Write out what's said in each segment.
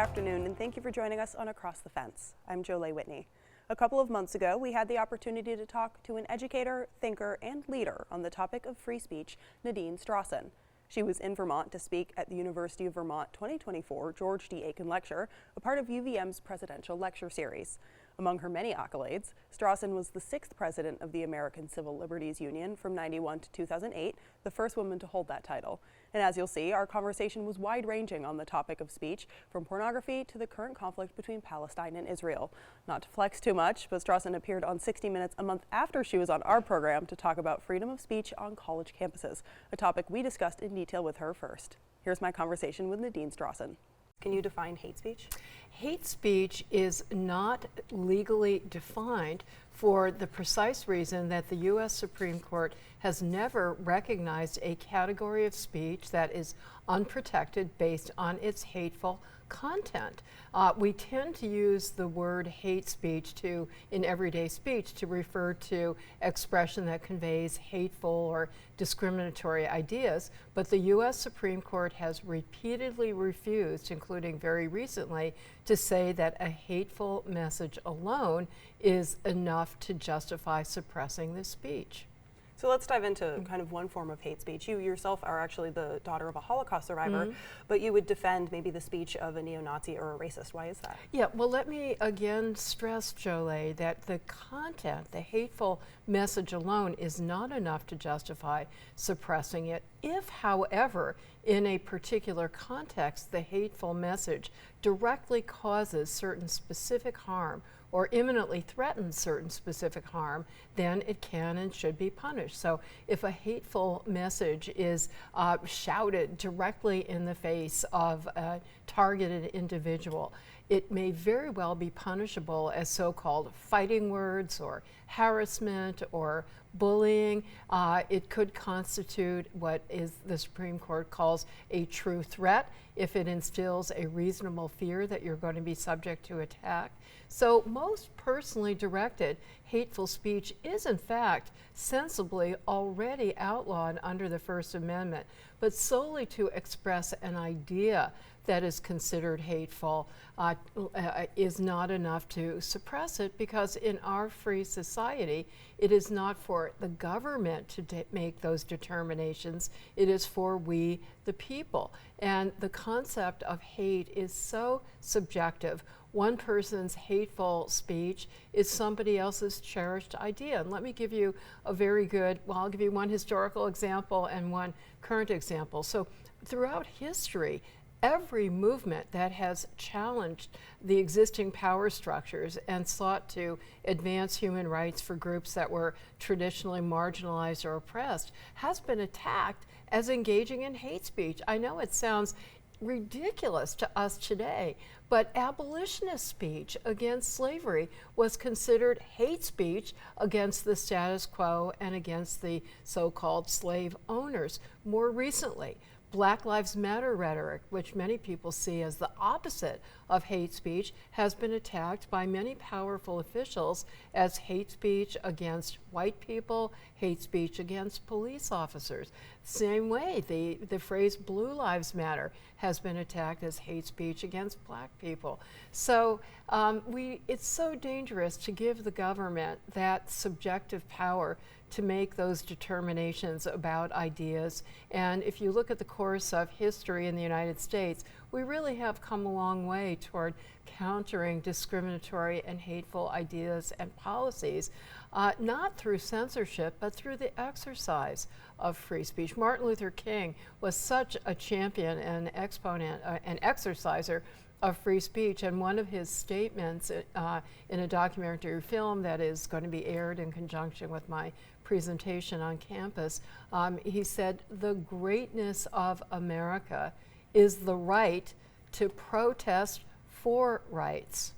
afternoon, and thank you for joining us on Across the Fence. I'm Jolie Whitney. A couple of months ago, we had the opportunity to talk to an educator, thinker, and leader on the topic of free speech, Nadine Strossen. She was in Vermont to speak at the University of Vermont 2024 George D. Aiken Lecture, a part of UVM's presidential lecture series. Among her many accolades, Strossen was the 6th president of the American Civil Liberties Union from 1991 to 2008, the first woman to hold that title. And as you'll see, our conversation was wide-ranging on the topic of speech, from pornography to the current conflict between Palestine and Israel. Not to flex too much, but Strossen appeared on 60 Minutes a month after she was on our program to talk about freedom of speech on college campuses, a topic we discussed in detail with her first. Here's my conversation with Nadine Strossen. Can you define hate speech? Hate speech is not legally defined for the precise reason that the U.S. Supreme Court has never recognized a category of speech that is unprotected based on its hateful content. We tend to use the word hate speech in everyday speech to refer to expression that conveys hateful or discriminatory ideas, but the U.S. Supreme Court has repeatedly refused, including very recently, to say that a hateful message alone is enough to justify suppressing the speech. So let's dive into kind of one form of hate speech. You yourself are actually the daughter of a Holocaust survivor, but you would defend maybe the speech of a neo-Nazi or a racist. Why is that? Yeah, well, let me again stress, Jolie, that the content, the hateful message alone is not enough to justify suppressing it. If, however, in a particular context, the hateful message directly causes certain specific harm or imminently threatens certain specific harm, then it can and should be punished. So if a hateful message is shouted directly in the face of a targeted individual, it may very well be punishable as so-called fighting words or harassment or bullying. It could constitute what the Supreme Court calls a true threat if it instills a reasonable fear that you're going to be subject to attack. So most personally directed hateful speech is in fact sensibly already outlawed under the First Amendment, but solely to express an idea that is considered hateful is not enough to suppress it, because in our free society, it is not for the government to make those determinations. It is for we, the people. And the concept of hate is so subjective. One person's hateful speech is somebody else's cherished idea. And let me give you a very good, well, I'll give you one historical example and one current example. So throughout history, every movement that has challenged the existing power structures and sought to advance human rights for groups that were traditionally marginalized or oppressed has been attacked as engaging in hate speech. I know it sounds ridiculous to us today, but abolitionist speech against slavery was considered hate speech against the status quo and against the so-called slave owners. More recently, Black Lives Matter rhetoric, which many people see as the opposite of hate speech, has been attacked by many powerful officials as hate speech against white people, hate speech against police officers. Same way, the phrase Blue Lives Matter has been attacked as hate speech against black people. So it's so dangerous to give the government that subjective power to make those determinations about ideas. And if you look at the course of history in the United States, we really have come a long way toward countering discriminatory and hateful ideas and policies, not through censorship, but through the exercise of free speech. Martin Luther King was such a champion and exponent, an exerciser of free speech, and one of his statements in a documentary film that is going to be aired in conjunction with my presentation on campus, he said, "The greatness of America is the right to protest for rights."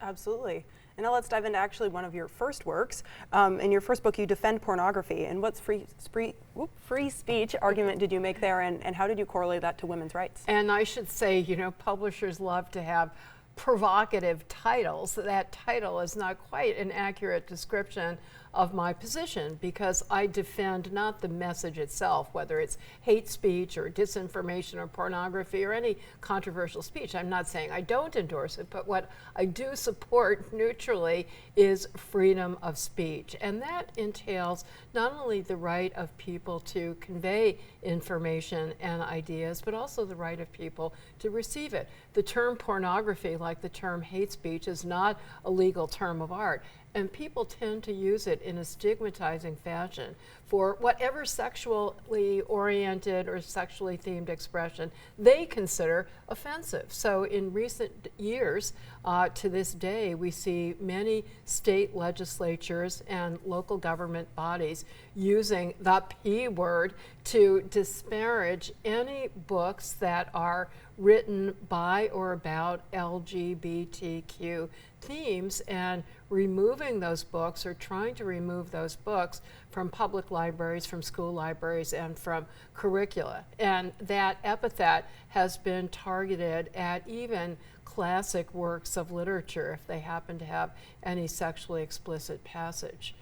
Absolutely. And now let's dive into actually one of your first works. In your first book, you defend pornography. And what free speech argument did you make there, and how did you correlate that to women's rights? And I should say, you know, publishers love to have provocative titles. That title is not quite an accurate description of my position, because I defend not the message itself, whether it's hate speech or disinformation or pornography or any controversial speech. I'm not saying I don't endorse it, but what I do support neutrally is freedom of speech. And that entails not only the right of people to convey information and ideas, but also the right of people to receive it. The term pornography, like the term hate speech, is not a legal term of art. And people tend to use it in a stigmatizing fashion for whatever sexually oriented or sexually themed expression they consider offensive. So in recent years, to this day, we see many state legislatures and local government bodies using the P word to disparage any books that are written by or about LGBTQ themes, and removing those books or trying to remove those books from public libraries, from school libraries, and from curricula. And that epithet has been targeted at even classic works of literature if they happen to have any sexually explicit passage.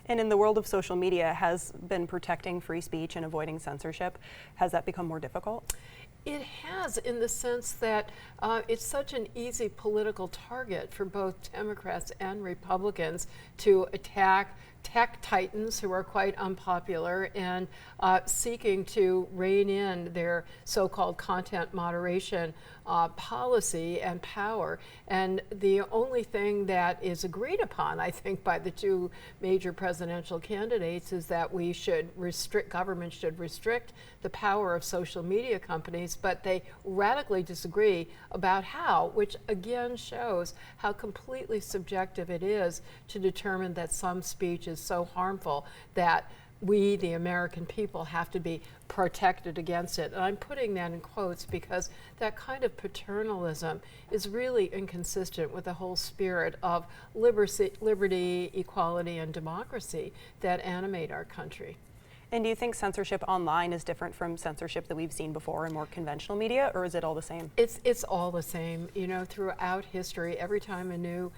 And in the world of social media, has been protecting free speech and avoiding censorship, has that become more difficult? It has, in the sense that it's such an easy political target for both Democrats and Republicans to attack tech titans who are quite unpopular and seeking to rein in their so-called content moderation policy and power. And the only thing that is agreed upon, I think, by the two major presidential candidates is that we should restrict, government should restrict the power of social media companies, but they radically disagree about how, which again shows how completely subjective it is to determine that some speech is so harmful that we, the American people, have to be protected against it. And I'm putting that in quotes because that kind of paternalism is really inconsistent with the whole spirit of liberty, equality, and democracy that animate our country. And do you think censorship online is different from censorship that we've seen before in more conventional media, or is it all the same? It's all the same. You know, throughout history, every time a new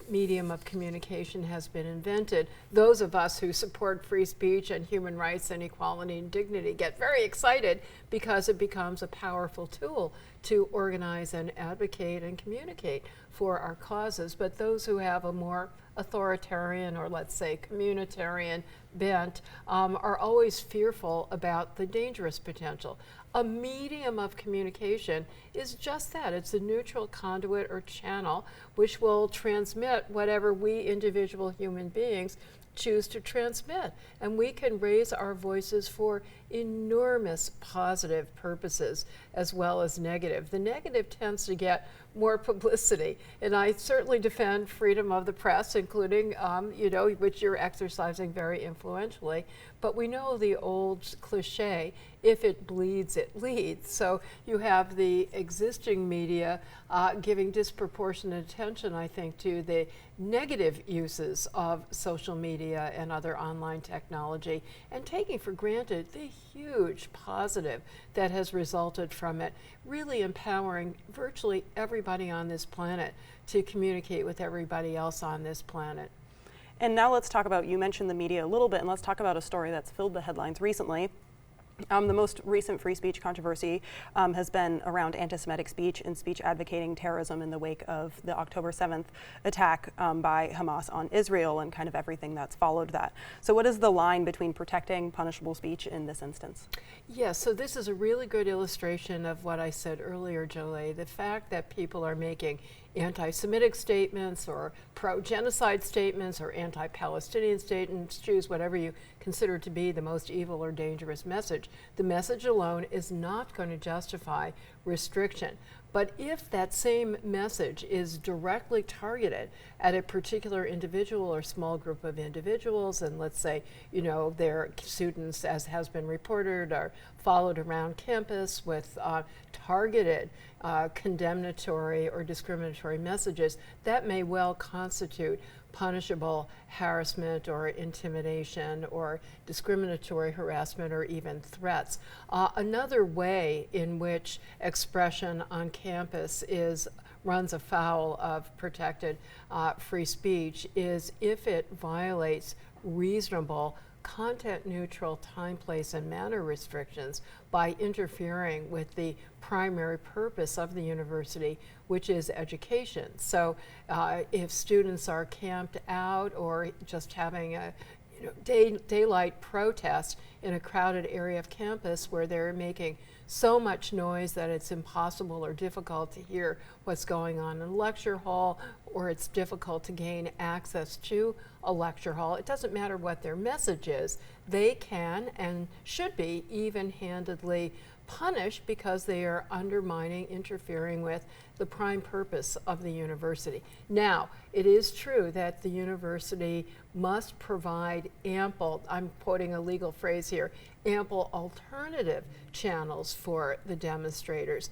medium of communication has been invented, those of us who support free speech and human rights and equality and dignity get very excited because it becomes a powerful tool to organize and advocate and communicate for our causes. But those who have a more authoritarian, or let's say communitarian bent, are always fearful about the dangerous potential. A medium of communication is just that. It's a neutral conduit or channel which will transmit whatever we individual human beings choose to transmit. And we can raise our voices for enormous positive purposes as well as negative. The negative tends to get more publicity, and I certainly defend freedom of the press, including, which you're exercising very influentially. But we know the old cliche, if it bleeds, it leads. So you have the existing media giving disproportionate attention, I think, to the negative uses of social media and other online technology, and taking for granted the huge positive that has resulted from it, really empowering virtually everybody on this planet to communicate with everybody else on this planet. And now let's talk about, you mentioned the media a little bit, and let's talk about a story that's filled the headlines recently. The most recent free speech controversy has been around anti-Semitic speech and speech advocating terrorism in the wake of the October 7th attack by Hamas on Israel and kind of everything that's followed that. So what is the line between protecting punishable speech in this instance? Yes, so this is a really good illustration of what I said earlier, Jolie. The fact that people are making anti-Semitic statements or pro-genocide statements or anti-Palestinian statements, choose whatever you consider to be the most evil or dangerous message. The message alone is not going to justify restriction. But if that same message is directly targeted at a particular individual or small group of individuals, and let's say, their students, as has been reported, are followed around campus with targeted condemnatory or discriminatory messages, that may well constitute punishable harassment or intimidation or discriminatory harassment or even threats. Another way in which expression on campus is runs afoul of protected free speech is if it violates reasonable content-neutral time, place, and manner restrictions by interfering with the primary purpose of the university, which is education. So if students are camped out or just having a daylight protest in a crowded area of campus where they're making so much noise that it's impossible or difficult to hear what's going on in a lecture hall, or it's difficult to gain access to a lecture hall. It doesn't matter what their message is. They can and should be even-handedly punished because they are undermining, interfering with the prime purpose of the university. Now, it is true that the university must provide ample, I'm quoting a legal phrase here, ample alternative channels for the demonstrators.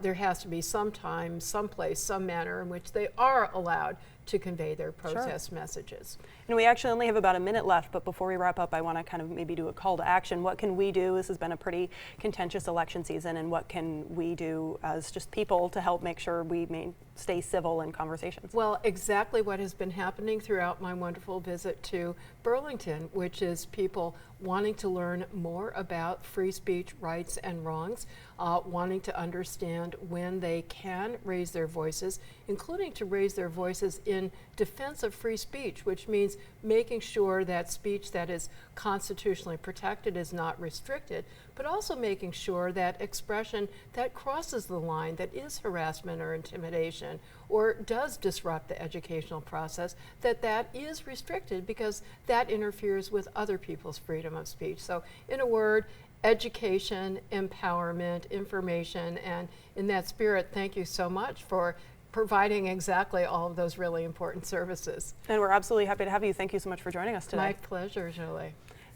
There has to be some time, some place, some manner in which they are allowed to convey their protest messages. And we actually only have about a minute left, but before we wrap up, I want to kind of maybe do a call to action. What can we do? This has been a pretty contentious election season, and what can we do as just people to help make sure we stay civil in conversations? Well, exactly what has been happening throughout my wonderful visit to Burlington, which is people wanting to learn more about free speech rights and wrongs, wanting to understand when they can raise their voices, including to raise their voices in defense of free speech, which means making sure that speech that is constitutionally protected is not restricted, but also making sure that expression that crosses the line, that is harassment or intimidation, or does disrupt the educational process, that is restricted because that interferes with other people's freedom of speech. So in a word, education, empowerment, information, and in that spirit, thank you so much for providing exactly all of those really important services. And we're absolutely happy to have you. Thank you so much for joining us today. My pleasure, Jolie.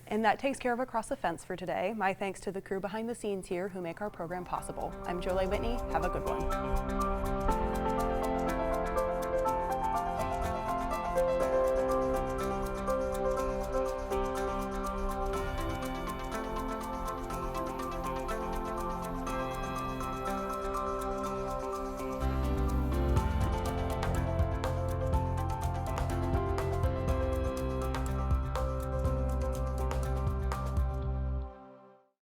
And that takes care of Across the Fence for today. My thanks to the crew behind the scenes here who make our program possible. I'm Jolie Whitney. Have a good one.